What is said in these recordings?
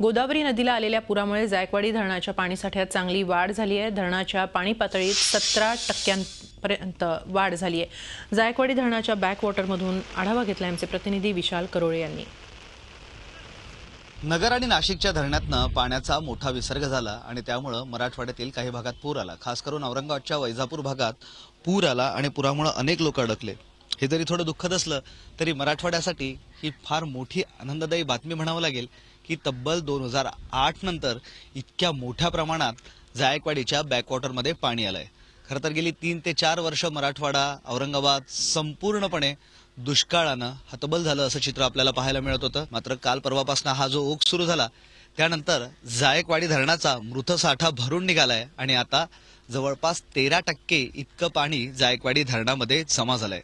गोदावरी नदीला आलेल्या पुरामुळे जायकवाडी धरणाच्या पाणीसाठ्यात चांगली वाढ झाली आहे। धरणाच्या पाणी पातळीत 17% वाढ झाली आहे। जायकवाडी धरणाच्या बॅकवॉटरमधून आढावा घेतला आमचे प्रतिनिधी विशाल करोळे यांनी। नगर आणि नाशिकच्या धरणातनं पाण्याचा मोठा विसर्ग झाला आणि त्यामुळे मराठवाड्यातील काही भागात पूर आला। खास करून औरंगाबादच्या वैजापूर भागात पूर आला आणि पुरामुळे अनेक लोक अडकले। हे जरी थोडं दुःखद असलं तरी मराठवाड्यासाठी ही फार मोठी आनंददायी बातमी म्हणावं लागेल की तब्बल 2008 नंतर इतक्या मोठ्या प्रमाणात जायकवाडीच्या बॅकवॉटरमध्ये पाणी आलंय। खरं तर गेली 3 ते 4 वर्ष मराठवाडा औरंगाबाद संपूर्णपणे दुष्काळानं हतबल झालं असं चित्र आपल्याला पाहायला मिळत होतं। मात्र काल परवापासून हा जो ओघ सुरू झाला त्यानंतर जायकवाडी धरणाचा मृत साठा भरून निघालाय आणि आता जवळपास 13% इतकं पाणी जायकवाडी धरणामध्ये जमा झालंय।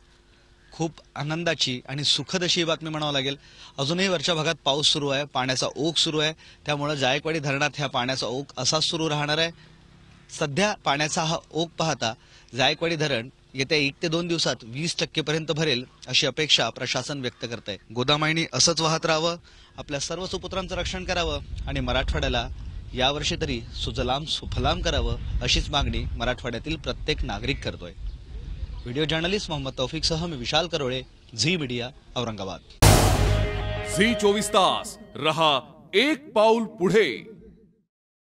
खूप आनंदाची आणि सुखद अशी बातमी म्हणावं लागेल। अजूनही वरच्या भागात पाऊस सुरू आहे, पाण्याचा ओघ सुरू आहे, त्यामुळे जायकवाडी धरणात ह्या पाण्याचा ओघ असाच सुरू राहणार आहे। सध्या पाण्याचा हा ओघ पाहता जायकवाडी धरण येत्या 1 ते 2 दिवसात 20% पर्यंत भरेल अशी अपेक्षा प्रशासन व्यक्त करत आहे। गोदामायनी असंच वाहत राहावं, आपल्या सर्व सुपुत्रांचं रक्षण करावं आणि मराठवाड्याला यावर्षी तरी सुजलाम सुफलाम करावं अशीच मागणी मराठवाड्यातील प्रत्येक नागरिक करतोय। व्हिडिओ जर्नलिस्ट मोहम्मद तौफिक सह मी विशाल करोळे, झी मीडिया, औरंगाबाद। झी 24 तास रहा एक पाऊल पुढे।